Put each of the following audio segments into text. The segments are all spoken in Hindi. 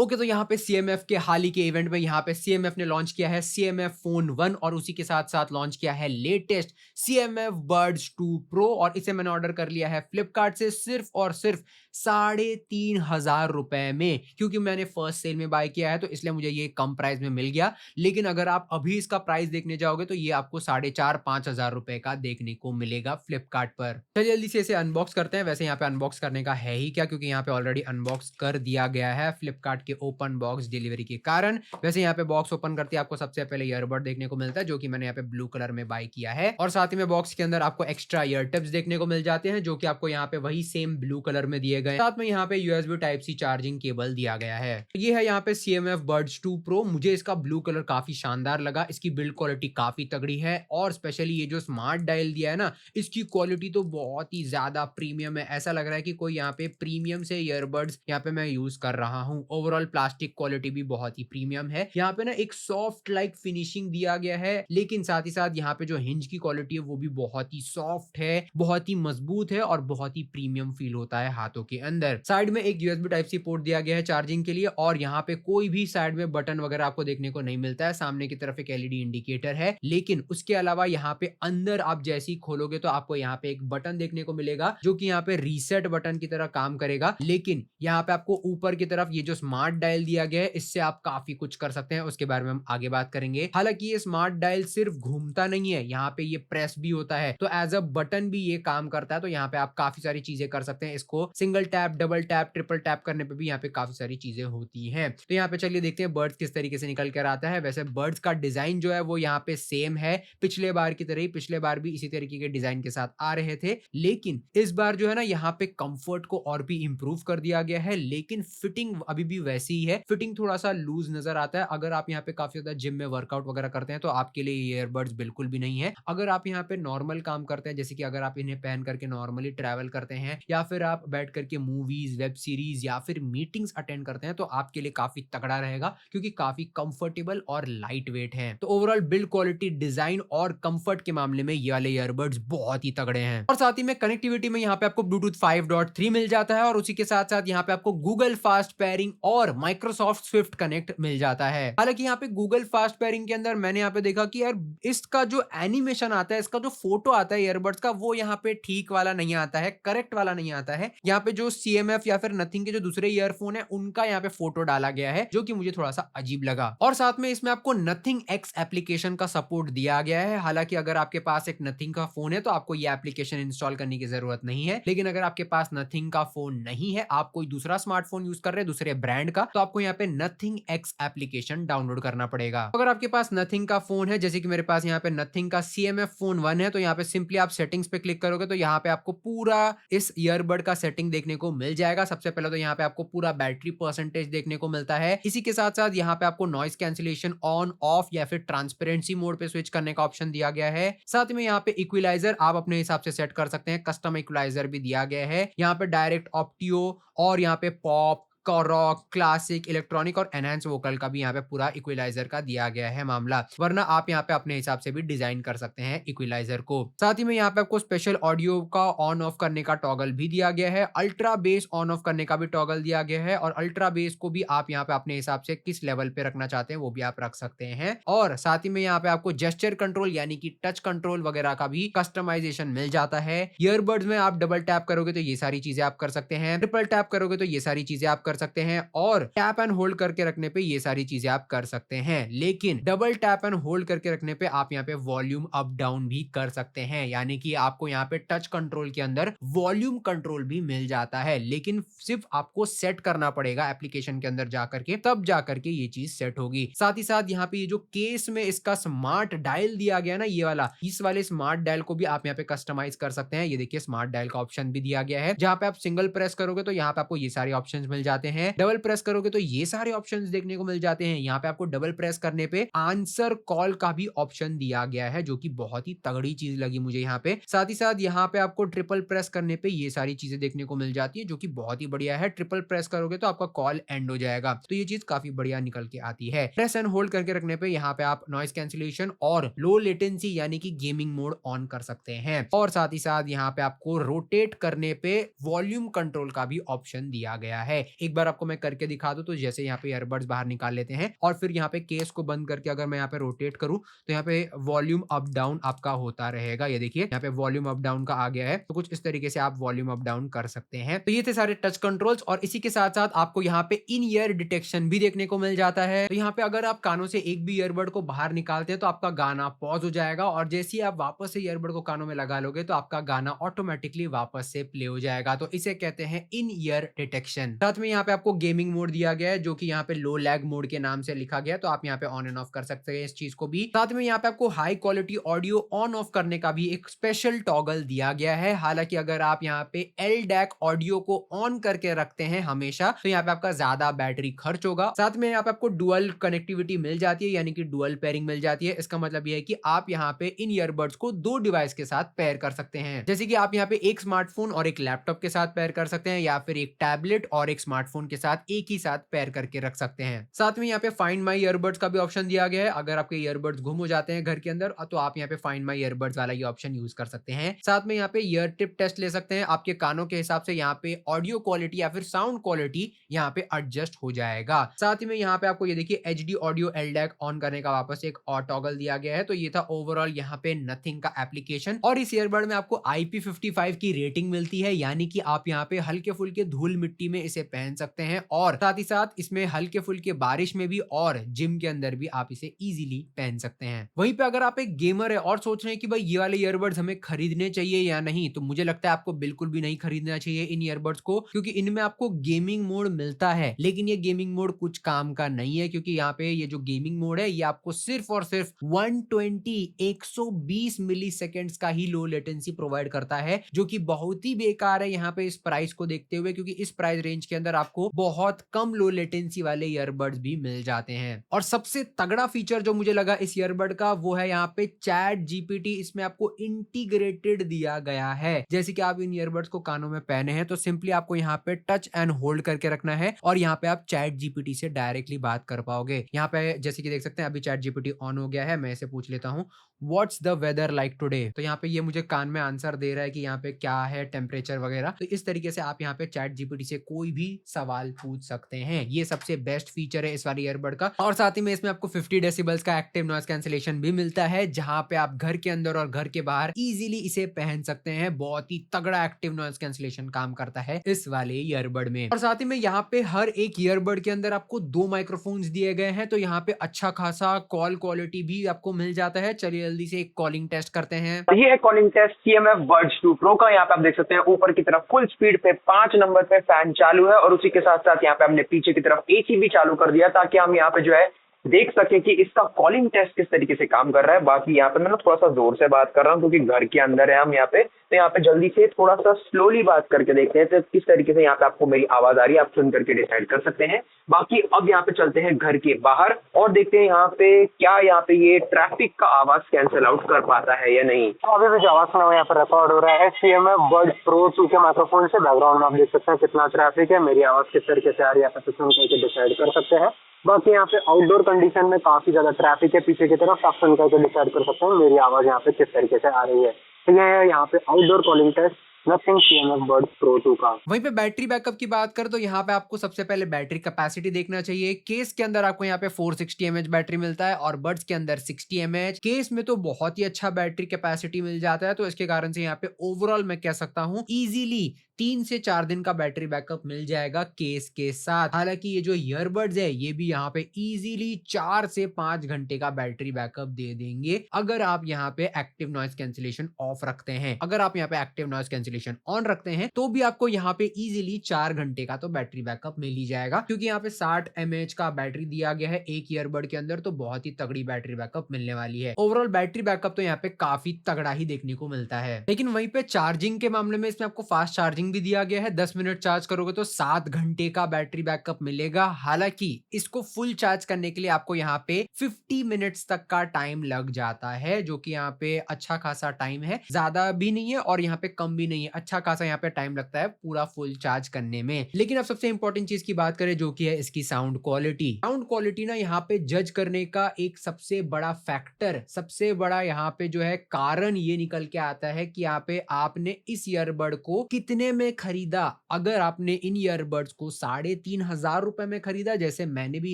ओके, तो यहाँ पे सीएमएफ के हाल ही के इवेंट में यहाँ पे सीएमएफ ने लॉन्च किया है सीएमएफ फोन 1 और उसी के साथ साथ लॉन्च किया है लेटेस्ट सीएमएफ बर्ड्स 2 प्रो और इसे मैंने ऑर्डर कर लिया है फ्लिपकार्ट से सिर्फ और सिर्फ 3,500 रुपए में, क्योंकि मैंने फर्स्ट सेल में बाय किया है तो इसलिए मुझे ये कम प्राइस में मिल गया। लेकिन अगर आप अभी इसका प्राइस देखने जाओगे तो ये आपको 4,500-5,000 रुपए का देखने को मिलेगा फ्लिपकार्ट पर। चलिए जल्दी से इसे अनबॉक्स करते हैं। वैसे यहाँ पे अनबॉक्स करने का है ही क्या, क्योंकि यहाँ पे ऑलरेडी अनबॉक्स कर दिया गया है फ्लिपकार्ट के ओपन बॉक्स डिलीवरी के कारण। वैसे यहाँ पे बॉक्स ओपन करते ही आपको सबसे पहले ईयरबड देखने को मिलता है, जो कि मैंने यहाँ पे ब्लू कलर में बाय किया है, और साथ ही में बॉक्स के अंदर आपको एक्स्ट्रा ईयर टिप्स देखने को मिल जाते हैं, जो कि आपको यहाँ पे वही सेम ब्लू कलर में दिए गए। साथ में यहाँ पे USB type C charging cable दिया गया है। ये है यहाँ पे सीएमएफ बर्ड्स 2 प्रो। मुझे इसका ब्लू कलर काफी शानदार लगा, इसकी बिल्ड क्वालिटी काफी तगड़ी है और स्पेशली ये जो स्मार्ट डायल दिया है ना, इसकी क्वालिटी तो बहुत ही ज्यादा प्रीमियम है। ऐसा लग रहा है कि कोई यहाँ पे प्रीमियम से ईयरबड्स यहाँ पे मैं यूज कर रहा हूँ। ओवरऑल प्लास्टिक क्वालिटी भी बहुत ही प्रीमियम है। यहाँ पे ना एक सॉफ्ट लाइक फिनिशिंग दिया गया है, लेकिन साथ ही साथ यहाँ पे जो हिंज की क्वालिटी है वो भी बहुत ही सॉफ्ट है, बहुत ही मजबूत है और बहुत ही प्रीमियम फील होता है हाथों के अंदर। साइड में एक यूएसबी टाइप सी पोर्ट दिया गया है चार्जिंग के लिए, और यहाँ पे कोई भी साइड में बटन वगैरह आपको देखने को नहीं मिलता है। सामने की तरफ एक एलईडी इंडिकेटर है, लेकिन उसके अलावा यहाँ पे अंदर आप जैसे ही खोलोगे तो आपको यहाँ पे एक बटन देखने को मिलेगा, जो कि यहाँ पे रीसेट बटन की तरह काम करेगा। लेकिन यहाँ पे आपको ऊपर की तरफ ये जो स्मार्ट डायल दिया गया है, इससे आप काफी कुछ कर सकते हैं, उसके बारे में हम आगे बात करेंगे। हालांकि ये स्मार्ट डायल सिर्फ घूमता नहीं है, यहाँ पे ये प्रेस भी होता है, तो एज अ बटन भी ये काम करता है। तो यहाँ पे आप काफी सारी चीजें कर सकते हैं। इसको single tap, double tap, triple tap करने पे भी यहाँ पे काफी सारी चीजें होती हैं। तो यहाँ पे चलिए देखते हैं बर्ड्स किस तरीके से निकल कर आता है। वैसे बर्ड्स का डिजाइन जो है वो यहाँ पे सेम है पिछले बार की तरह ही। पिछले बार भी इसी तरीके के डिजाइन के साथ आ रहे थे, लेकिन इस बार जो है ना यहाँ पे कंफर्ट को और भी इंप्रूव कर दिया गया है, लेकिन फिटिंग अभी भी वैसी ही है। फिटिंग थोड़ा सा लूज नजर आता है। अगर आप यहाँ पे काफी ज्यादा जिम में वर्कआउट वगैरह करते हैं तो आपके लिए ईयरबड्स बिल्कुल भी नहीं है। अगर आप यहाँ पे नॉर्मल काम करते हैं, जैसे कि अगर आप इन्हें पहन करके नॉर्मली ट्रैवल करते हैं या फिर आप बैठ करके मूवीज, वेब सीरीज या फिर मीटिंग्स अटेंड करते हैं, तो आपके लिए काफी तगड़ा रहेगा, क्योंकि काफी कंफर्टेबल और लाइट वेट है। तो ओवरऑल बिल्ड क्वालिटी, डिजाइन और कंफर्ट के मामले में ये वाले ईयरबड्स बहुत ही तगड़े हैं। और साथ ही में कनेक्टिविटी में यहाँ पे आपको ब्लूटूथ 5.3 मिल जाता है, और उसी के साथ साथ यहाँ पे आपको गूगल फास्ट पेयरिंग और माइक्रोसॉफ्ट स्विफ्ट कनेक्ट मिल जाता है। हालांकि यहाँ पे गूगल फास्ट पेयरिंग के अंदर मैंने यहाँ पे देखा कि यार इसका जो एनिमेशन आता है, इसका जो फोटो आता है ईयरबड्स का, वो यहाँ पे ठीक वाला नहीं आता है, करेक्ट वाला नहीं आता है। यहाँ पे जो सीएमएफ या फिर नथिंग के जो दूसरे ईयरफोन है उनका यहाँ पे फोटो डाला गया है, जो कि मुझे थोड़ा सा अजीब लगा। और साथ में इसमें आपको नथिंग एक्स एप्लीकेशन का सपोर्ट दिया गया है। हालांकि अगर आपके पास एक नथिंग का फोन है तो आपको ये एप्लीकेशन इंस्टॉल करने की जरूरत नहीं है, लेकिन अगर आपके पास नथिंग का फोन नहीं है, आप कोई दूसरा स्मार्टफोन यूज कर रहे हैं दूसरे ब्रांड का, तो आपको यहाँ पे नथिंग एक्स एप्लीकेशन डाउनलोड करना पड़ेगा। अगर आपके पास नथिंग का फोन है, जैसे कि मेरे पास यहाँ पे नथिंग का सीएमएफ फोन 1 है, तो यहाँ पे सिंपली आप सेटिंग्स पे क्लिक करोगे तो यहाँ पे आपको पूरा इस ईयरबड का सेटिंग देखने को मिल जाएगा। सबसे पहले तो यहाँ पे आपको पूरा बैटरी परसेंटेज देखने को मिलता है। इसी के साथ साथ यहाँ पे आपको नॉइस कैंसिलेशन ऑन ऑफ या फिर ट्रांसपेरेंसी मोड पे स्विच करने का ऑप्शन दिया गया है। साथ में यहाँ पे इक्विलाइजर आप अपने हिसाब से सेट कर सकते हैं, कस्टम इक्विलाइजर भी दिया गया है। यहाँ पे डायरेक्ट ऑप्टियो और यहाँ पे पॉप, रॉक, क्लासिक, इलेक्ट्रॉनिक और एनहांस वोकल का भी यहाँ पे पूरा इक्विलाइजर का दिया गया है मामला, वरना आप यहाँ पे अपने हिसाब से भी डिजाइन कर सकते हैं इक्विलाइजर को। साथ ही में यहाँ पे आपको स्पेशल ऑडियो का ऑन ऑफ करने का टॉगल भी दिया गया है, अल्ट्रा बेस ऑन ऑफ करने का भी टॉगल दिया गया है, और अल्ट्रा बेस को भी आप यहाँ पे अपने हिसाब से किस लेवल पे रखना चाहते हैं वो भी आप रख सकते हैं। और साथ ही में यहाँ पे आपको जेस्चर कंट्रोल यानी कि टच कंट्रोल वगैरह का भी कस्टमाइजेशन मिल जाता है। ईयरबड्स में आप डबल टैप करोगे तो ये सारी चीजें आप कर सकते हैं, ट्रिपल टैप करोगे तो ये सारी चीजें आप कर सकते हैं, और टैप एंड होल्ड करके रखने पे ये सारी चीजें आप कर सकते हैं। लेकिन डबल टैप एंड होल्ड करके रखने पे आप यहाँ पे वॉल्यूम अप डाउन भी कर सकते हैं, यानी कि आपको यहाँ पे टच कंट्रोल के अंदर वॉल्यूम कंट्रोल भी मिल जाता है, लेकिन सिर्फ आपको सेट करना पड़ेगा एप्लीकेशन के अंदर जाकर के, तब जाकर के ये चीज सेट होगी। साथ ही साथ यहाँ पे ये जो केस में इसका स्मार्ट डायल दिया गया ना, ये वाला, इस वाले स्मार्ट डायल को भी आप यहाँ पे कस्टमाइज कर सकते हैं। ये देखिए स्मार्ट डायल का ऑप्शन भी दिया गया है, जहाँ पे आप सिंगल प्रेस करोगे तो यहाँ पे आपको ये सारे ऑप्शंस मिल जाते हैं, डबल प्रेस करोगे तो ये सारे ऑप्शंस देखने को मिल जाते हैं। यहाँ पे आपको डबल प्रेस करने पे आंसर कॉल का भी ऑप्शन दिया गया है, जो कि बहुत ही तगड़ी चीज लगी मुझे यहाँ पे। साथ ही साथ यहाँ पे आपको ट्रिपल प्रेस करने पे ये सारी चीजें देखने को मिल जाती है, जो कि बहुत ही बढ़िया है। ट्रिपल प्रेस करोगे तो आपका कॉल एंड हो जाएगा, तो ये चीज काफी बढ़िया निकल के आती है। प्रेस एंड होल्ड करके रखने पे यहाँ पे आप नॉइस कैंसिलेशन और लो लेटेंसी यानी कि गेमिंग मोड ऑन कर सकते हैं, और साथ ही साथ यहाँ पे आपको रोटेट करने पे वॉल्यूम कंट्रोल का भी ऑप्शन दिया गया है। एक बार आपको मैं करके दिखा दूं, तो जैसे यहाँ पे ईयरबड्स बाहर निकाल लेते हैं और फिर यहाँ पे केस को बंद करके अगर मैं यहाँ पे रोटेट करूं तो यहाँ पे वॉल्यूम अप डाउन आपका होता रहेगा। ये देखिए यहाँ पे वॉल्यूम अप डाउन का आ गया है, तो कुछ इस तरीके से आप वॉल्यूम अप डाउन कर सकते हैं। तो ये थे सारे टच कंट्रोल्स और इसी के साथ साथ आपको यहाँ पे इन ईयर डिटेक्शन भी देखने को मिल जाता है। तो यहाँ पे अगर आप कानों से एक भी ईयरबड को बाहर निकालते हैं तो आपका गाना पॉज हो जाएगा और जैसे ही आप वापस से ईयरबड को कानों में लगा लोगे तो आपका गाना ऑटोमेटिकली वापस से प्ले हो जाएगा। तो इसे कहते हैं इन ईयर डिटेक्शन। साथ में यहाँ पे आपको गेमिंग मोड दिया गया है जो कि यहाँ पे लो लैग मोड के नाम से लिखा गया है, तो आप यहाँ पे ऑन एंड ऑफ कर सकते हैं इस चीज को भी। साथ में यहाँ पे आपको high quality audio on off करने का भी एक स्पेशल टॉगल दिया गया है। हालांकि अगर आप यहाँ पे LDAC ऑडियो को ऑन करके रखते हैं हमेशा तो यहाँ पे आपका ज्यादा बैटरी खर्च होगा। साथ में यहाँ पे आपको डुअल कनेक्टिविटी मिल जाती है, यानी कि डुअल पेयरिंग मिल जाती है। इसका मतलब यह है कि आप यहाँ पे इन ईयरबड्स को दो डिवाइस के साथ पेयर कर सकते हैं, जैसे कि आप यहाँ पे एक स्मार्टफोन और एक लैपटॉप के साथ पेयर कर सकते हैं या फिर एक टैबलेट और एक स्मार्टफोन के साथ एक ही साथ पेयर करके रख सकते हैं। साथ में यहाँ पे फाइंड माई ईयरबड्स का भी ऑप्शन दिया गया है। अगर आपके ईयरबड्स गुम हो जाते हैं घर के अंदर तो आप यहाँ पे फाइंड माई ईयरबड्स वाला ये ऑप्शन यूज कर सकते हैं। साथ में यहाँ पे ईयर टिप टेस्ट ले सकते हैं, आपके कानों के हिसाब से यहाँ पे ऑडियो क्वालिटी या फिर साउंड क्वालिटी यहाँ पे एडजस्ट हो जाएगा। साथ ही में यहाँ पे आपको ये देखिए HD ऑडियो LDAC ऑन करने का वापस एक और टॉगल दिया गया है। तो ये था ओवरऑल यहाँ पे नथिंग का एप्लीकेशन और इस ईयरबड में आपको IP55 की रेटिंग मिलती है, यानी कि आप यहाँ पे हल्के फुल्के धूल मिट्टी में इसे पहन सकते हैं और साथ ही साथ इसमें हल्के फुल्के बारिश में भी और जिम के अंदर भी आप इसे इजीली पहन सकते हैं। वहीं पे अगर आप एक गेमर है और सोच रहे हैं कि भाई ये वाले ईयरबड्स हमें खरीदने चाहिए या नहीं, तो मुझे लगता है आपको बिल्कुल भी नहीं खरीदना चाहिए इन ईयरबड्स को, क्योंकि इनमें आपको गेमिंग मोड मिलता है लेकिन ये गेमिंग मोड कुछ काम का नहीं है, क्योंकि यहाँ पे ये जो गेमिंग मोड है ये आपको सिर्फ और सिर्फ 120 मिली सेकेंड्स का ही लो लेटेंसी प्रोवाइड करता है, जो कि बहुत ही बेकार है यहाँ पे इस प्राइस को देखते हुए, क्योंकि इस प्राइस रेंज के अंदर आपको बहुत कम लो लेटेंसी वाले ईयरबड्स भी मिल जाते हैं। और सबसे तगड़ा फीचर जो मुझे लगा इस ईयरबड का वो है यहाँ पे चैट जीपीटी इसमें आपको इंटीग्रेटेड दिया गया है। जैसे कि आप इन ईयरबड्स को कानों में पहने हैं तो सिंपली आपको यहाँ पे टच एंड होल्ड करके रखना है और यहाँ पे आप चैट जीपीटी से डायरेक्टली बात कर पाओगे। यहाँ पे जैसे कि देख सकते हैं अभी चैट जीपीटी ऑन हो गया है, मैं इसे पूछ लेता हूँ what's the weather like today, तो यहाँ पे ये मुझे कान में आंसर दे रहा है कि यहाँ पे क्या है टेम्परेचर वगैरह। तो इस तरीके से आप यहाँ पे चैट जीपीटी से कोई भी सवाल पूछ सकते हैं। ये सबसे बेस्ट फीचर है इस वाली ईयरबड का। और साथ ही में इसमें आपको 50 डेसिबल्स का एक्टिव नॉइस कैंसिलेशन भी मिलता है, जहां पे आप घर के अंदर और घर के बाहर इजीली इसे पहन सकते हैं। बहुत ही तगड़ा एक्टिव नॉइस कैंसिलेशन काम करता है इस वाले ईयरबड में। और साथ ही में यहाँ पे हर एक ईयरबड के अंदर आपको 2 माइक्रोफोन्स दिए गए हैं, तो यहाँ पे अच्छा खासा कॉल क्वालिटी भी आपको मिल जाता है। चलिए जल्दी से एक कॉलिंग टेस्ट करते हैं। ये है calling test CMF Buds 2 Pro का। यहाँ पे आप देख सकते हैं ऊपर की तरफ फुल स्पीड पे 5 नंबर पे फैन चालू है और उसी के साथ साथ यहाँ पे हमने पीछे की तरफ AC भी चालू कर दिया ताकि हम यहाँ पे जो है देख सके कि इसका कॉलिंग टेस्ट किस तरीके से काम कर रहा है। बाकी यहाँ पे मैं ना थोड़ा सा जोर से बात कर रहा हूँ क्योंकि घर के अंदर है हम यहाँ पे, तो यहाँ पे जल्दी से थोड़ा सा स्लोली बात करके देखते हैं तो किस तरीके से यहाँ पे आपको मेरी आवाज आ रही है, आप सुन करके डिसाइड कर सकते हैं। बाकी अब यहाँ पे चलते हैं घर के बाहर और देखते हैं यहाँ पे क्या यहाँ पे ये ट्रैफिक का आवाज कैंसिल आउट कर पाता है या नहीं। तो अभी भी जो आवाज सुना यहाँ पर रिकॉर्ड हो रहा है CMF Buds Pro 2 के माइक्रोफोन से। बैकग्राउंड में आप देख सकते हैं कितना ट्रैफिक है, मेरी आवाज किस तरीके से आ रही है आप सुन करके डिसाइड कर सकते हैं। बाकी यहाँ पे आउटडोर कंडीशन में काफी ज्यादा ट्रैफिक है पीछे की तरफ, आप सुन करके डिसाइड कर सकते हैं मेरी आवाज यहाँ पे किस तरीके से आ रही है। तो ये है यहाँ पे outdoor calling test Nothing CMF Buds Pro 2 का। वहीं पे बैटरी बैकअप की बात करें तो यहाँ पे आपको सबसे पहले बैटरी कैपेसिटी देखना चाहिए। केस के अंदर आपको यहाँ पे 460 mAh बैटरी मिलता है और बड्स के अंदर 60 mAh। केस में तो बहुत ही अच्छा बैटरी कैपेसिटी मिल जाता है, तो इसके कारण से यहाँ पे ओवरऑल मैं कह सकता हूँ इजीली 3 से 4 दिन का बैटरी बैकअप मिल जाएगा केस के साथ। हालांकि ये जो ईयरबड्स है ये भी यहाँ पे इजीली 4 से 5 घंटे का बैटरी बैकअप दे देंगे अगर आप यहाँ पे एक्टिव नॉइस कैंसिलेशन ऑफ रखते हैं। अगर आप यहाँ पे एक्टिव नॉइस कैंसिलेशन ऑन रखते हैं तो भी आपको यहाँ पे इजीली 4 घंटे का तो बैटरी बैकअप मिल ही जाएगा, क्योंकि यहाँ पे 60 mAh का बैटरी दिया गया है एक ईयरबड के अंदर, तो बहुत ही तगड़ी बैटरी बैकअप मिलने वाली है। ओवरऑल बैटरी बैकअप तो यहाँ पे काफी तगड़ा ही देखने को मिलता है। लेकिन वहीं पे चार्जिंग के मामले में इसमें आपको फास्ट चार्जिंग भी दिया गया है। 10 मिनट चार्ज करोगे तो 7 घंटे का बैटरी बैकअप मिलेगा। हालांकि इसको फुल चार्ज करने के लिए आपको यहाँ पे 50 मिनट्स तक का टाइम लग जाता है, जो कि यहाँ पे अच्छा खासा टाइम है, ज्यादा भी नहीं है और यहाँ पे कम भी नहीं है, अच्छा खासा यहाँ पे टाइम लगता है पूरा फुल चार्ज करने में। लेकिन अब सबसे इंपॉर्टेंट चीज की बात करें जो कि है इसकी साउंड क्वालिटी। साउंड क्वालिटी ना यहाँ पे जज करने का एक सबसे बड़ा फैक्टर, सबसे बड़ा यहाँ पे जो है कारण ये निकल के आता है कि यहाँ पे आपने इस ईयरबड को कितने में खरीदा, अगर आपने इन ईयरबड्स को 3,500 रुपए में खरीदा, जैसे मैंने भी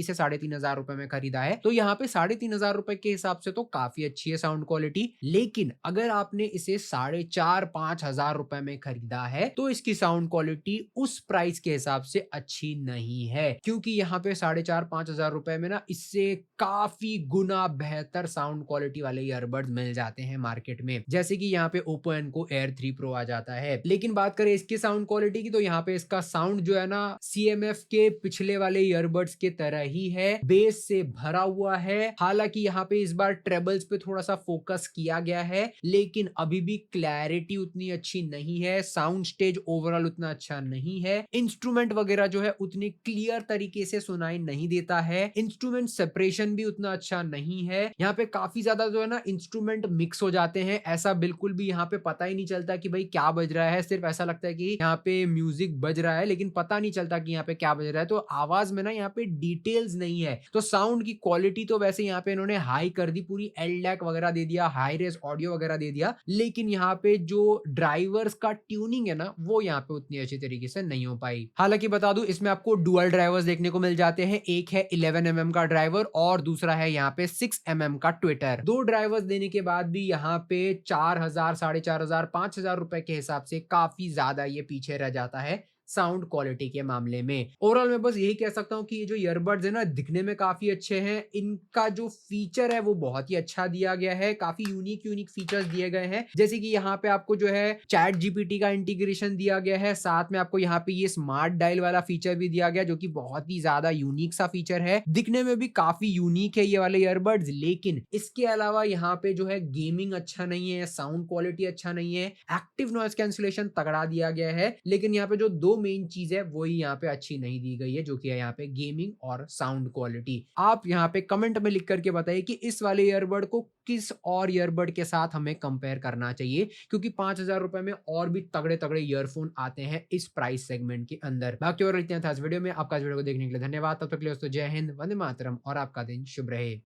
इसे 3,500 रुपए में खरीदा है, तो यहाँ पे 3,500 रुपए के हिसाब से तो काफी अच्छी है साउंड क्वालिटी। लेकिन अगर आपने इसे 4,500-5,000 रुपए में खरीदा है, तो इसकी साउंड क्वालिटी उस प्राइस के हिसाब से अच्छी नहीं है, क्योंकि यहाँ पे 4,500-5,000 रुपए में ना इससे काफी गुना बेहतर साउंड क्वालिटी वाले ईयरबड्स मिल जाते हैं मार्केट में, जैसे कि यहाँ पे Oppo Enco Air 3 Pro आ जाता है। लेकिन बात करें इसकी साउंड क्वालिटी की, तो यहाँ पे इसका साउंड जो है ना CMF के पिछले वाले ईयरबड्स के तरह ही है, बेस से भरा हुआ है। हालांकि यहाँ पे इस बार ट्रेबल्स पे थोड़ा सा फोकस किया गया है, लेकिन अभी भी क्लैरिटी उतनी अच्छी नहीं है, साउंड स्टेज ओवरऑल उतना अच्छा नहीं है, इंस्ट्रूमेंट वगैरह जो है उतनी क्लियर तरीके से सुनाई नहीं देता है, इंस्ट्रूमेंट सेपरेशन भी उतना अच्छा नहीं है। यहाँ पे काफी ज्यादा जो है ना इंस्ट्रूमेंट मिक्स हो जाते हैं, ऐसा बिल्कुल भी यहाँ पे पता ही नहीं चलता कि भाई क्या बज रहा है, सिर्फ ऐसा लगता है कि यहाँ पे म्यूजिक बज रहा है, लेकिन पता नहीं चलता कि यहाँ पे क्या बज रहा है। तो आवाज में ना यहाँ पे डिटेल्स नहीं है। तो साउंड की क्वालिटी तो वैसे यहाँ पे इन्होंने हाई कर दी, पूरी LDAC वगैरह दे दिया, हाई रेस ऑडियो वगैरह दे दिया, लेकिन यहाँ पे जो ड्राइवर्स का ट्यूनिंग है ना, वो यहाँ पे उतनी अच्छी तरीके से नहीं हो पाई। हालांकि बता दूं, इसमें आपको डुअल ड्राइवर्स देखने को मिल जाते हैं, एक है 11 mm का ड्राइवर और दूसरा है यहाँ पे 6 mm का ट्विटर। दो ड्राइवर्स देने के बाद भी यहाँ पे 4,000, 4,500, 5,000 रुपए के हिसाब से काफी ज्यादा ये पीछे रह जाता है साउंड क्वालिटी के मामले में। ओवरऑल मैं बस यही कह सकता हूँ कि ये जो ईयरबड्स है ना, दिखने में काफी अच्छे हैं, इनका जो फीचर है वो बहुत ही अच्छा दिया गया है, काफी यूनिक फीचर्स दिए गए हैं, जैसे कि यहाँ पे आपको जो है चैट जीपीटी का इंटीग्रेशन दिया गया है, साथ में आपको यहाँ पे ये स्मार्ट डायल वाला फीचर भी दिया गया, जो कि बहुत ही ज्यादा यूनिक सा फीचर है, दिखने में भी काफी यूनिक है ये वाले ईयरबड्स। लेकिन इसके अलावा यहाँ पे जो है गेमिंग अच्छा नहीं है, साउंड क्वालिटी अच्छा नहीं है, एक्टिव नॉइज कैंसिलेशन तगड़ा दिया गया है, लेकिन यहाँ पे जो दो मेन चीज है वही यहाँ पे अच्छी नहीं दी गई है, जो कि है यहाँ पे गेमिंग और साउंड क्वालिटी। आप यहाँ पे कमेंट में लिख करके बताइए कि इस वाले ईयरबड को किस और ईयरबड के साथ हमें कंपेयर करना चाहिए, क्योंकि 5,000 रुपए में और भी तगड़े तगड़े ईयरफोन आते हैं इस प्राइस सेगमेंट के अंदर। बाकी और इतना था इस वीडियो में। आपका इस वीडियो को देखने के लिए धन्यवाद। तब तक के लिए दोस्तों जय हिंद, वंदे मातरम और आपका दिन शुभ रहे।